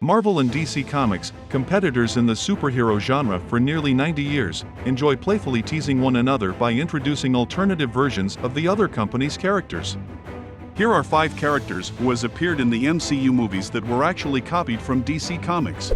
Marvel and DC Comics, competitors in the superhero genre for nearly 90 years, enjoy playfully teasing one another by introducing alternative versions of the other company's characters. Here are 5 characters who has appeared in the MCU movies that were actually copied from DC Comics.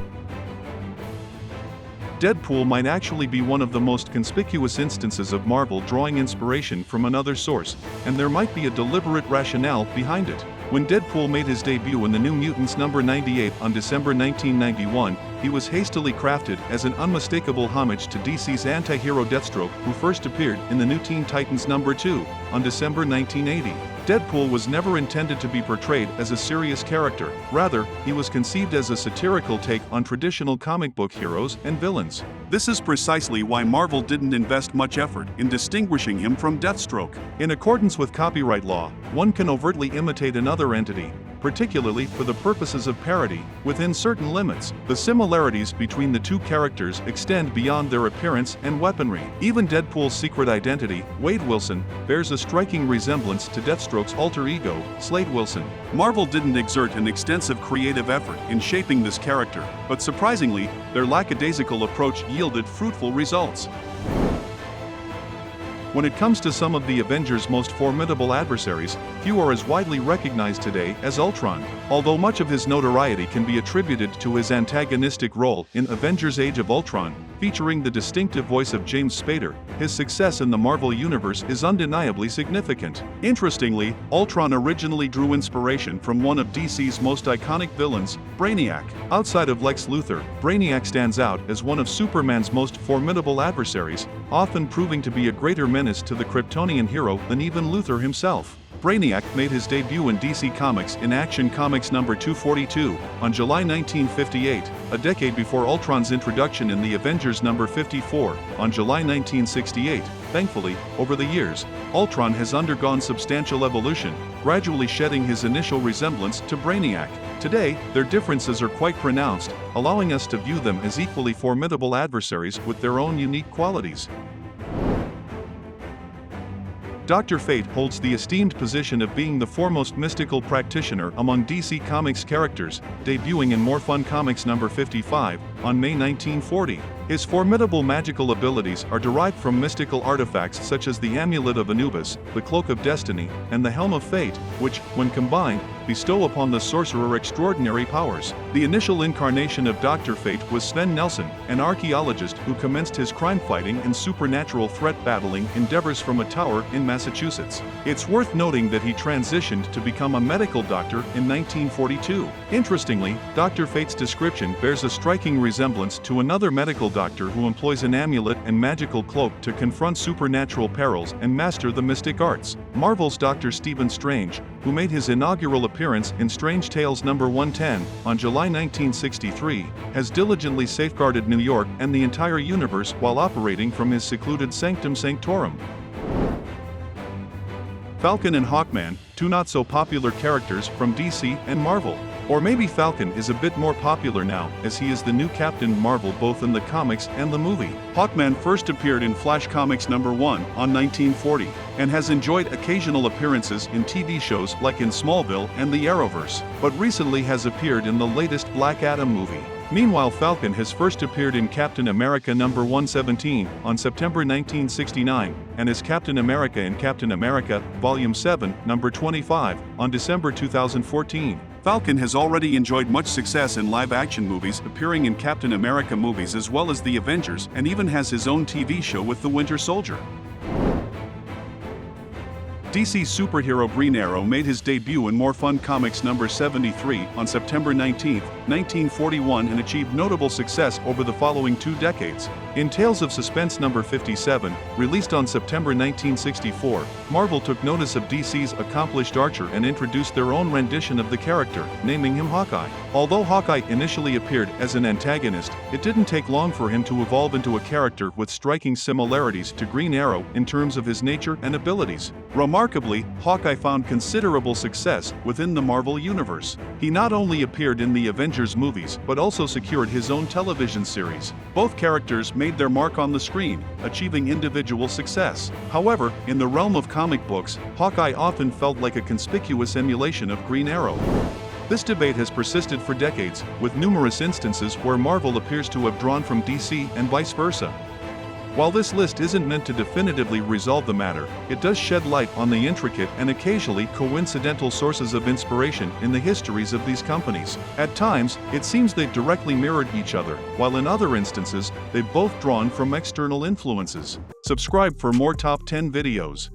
Deadpool might actually be one of the most conspicuous instances of Marvel drawing inspiration from another source, and there might be a deliberate rationale behind it. When Deadpool made his debut in the New Mutants number 98 on December 1991, he was hastily crafted as an unmistakable homage to DC's anti-hero Deathstroke, who first appeared in the New Teen Titans number 2 on December 1980. Deadpool was never intended to be portrayed as a serious character. Rather, he was conceived as a satirical take on traditional comic book heroes and villains. This is precisely why Marvel didn't invest much effort in distinguishing him from Deathstroke. In accordance with copyright law, one can overtly imitate another entity, particularly for the purposes of parody, within certain limits. The similarities between the two characters extend beyond their appearance and weaponry. Even Deadpool's secret identity, Wade Wilson, bears a striking resemblance to Deathstroke's alter ego, Slade Wilson. Marvel didn't exert an extensive creative effort in shaping this character, but surprisingly, their lackadaisical approach yielded fruitful results. When it comes to some of the Avengers' most formidable adversaries, few are as widely recognized today as Ultron. Although much of his notoriety can be attributed to his antagonistic role in Avengers: Age of Ultron, featuring the distinctive voice of James Spader, his success in the Marvel Universe is undeniably significant. Interestingly, Ultron originally drew inspiration from one of DC's most iconic villains, Brainiac. Outside of Lex Luthor, Brainiac stands out as one of Superman's most formidable adversaries, often proving to be a greater menace to the Kryptonian hero than even Luthor himself. Brainiac made his debut in DC Comics in Action Comics number 242 on July 1958, a decade before Ultron's introduction in the Avengers number 54 on July 1968. Thankfully, over the years, Ultron has undergone substantial evolution, gradually shedding his initial resemblance to Brainiac. Today, their differences are quite pronounced, allowing us to view them as equally formidable adversaries with their own unique qualities. Dr. Fate holds the esteemed position of being the foremost mystical practitioner among DC Comics characters, debuting in More Fun Comics number 55 on May 1940. His formidable magical abilities are derived from mystical artifacts such as the Amulet of Anubis, the Cloak of Destiny, and the Helm of Fate, which, when combined, bestow upon the sorcerer extraordinary powers. The initial incarnation of Dr. Fate was Sven Nelson, an archaeologist who commenced his crime-fighting and supernatural threat-battling endeavors from a tower in Massachusetts. It's worth noting that he transitioned to become a medical doctor in 1942. Interestingly, Dr. Fate's description bears a striking resemblance to another medical doctor who employs an amulet and magical cloak to confront supernatural perils and master the mystic arts. Marvel's Dr. Stephen Strange, who made his inaugural appearance in Strange Tales number 110 on July 1963, has diligently safeguarded New York and the entire universe while operating from his secluded sanctum sanctorum. Falcon and Hawkman, two not-so-popular characters from DC and Marvel. Or maybe Falcon is a bit more popular now, as he is the new Captain Marvel both in the comics and the movie. Hawkman first appeared in Flash Comics number 1 on 1940, and has enjoyed occasional appearances in TV shows like in Smallville and the Arrowverse, but recently has appeared in the latest Black Adam movie. Meanwhile, Falcon has first appeared in Captain America number 117 on September 1969, and as Captain America in Captain America, Volume 7, number 25, on December 2014. Falcon has already enjoyed much success in live-action movies, appearing in Captain America movies as well as the Avengers, and even has his own TV show with the Winter Soldier. DC superhero Green Arrow made his debut in More Fun Comics number 73 on September 19, 1941 and achieved notable success over the following 2 decades. In Tales of Suspense number 57, released on September 1964, Marvel took notice of DC's accomplished archer and introduced their own rendition of the character, naming him Hawkeye. Although Hawkeye initially appeared as an antagonist, it didn't take long for him to evolve into a character with striking similarities to Green Arrow in terms of his nature and abilities. Remarkably, Hawkeye found considerable success within the Marvel Universe. He not only appeared in the Avengers movies but also secured his own television series. Both characters made their mark on the screen, achieving individual success. However, in the realm of comic books, Hawkeye often felt like a conspicuous emulation of Green Arrow. This debate has persisted for decades, with numerous instances where Marvel appears to have drawn from DC and vice versa. While this list isn't meant to definitively resolve the matter, it does shed light on the intricate and occasionally coincidental sources of inspiration in the histories of these companies. At times, it seems they've directly mirrored each other, while in other instances, they've both drawn from external influences. Subscribe for more top 10 videos.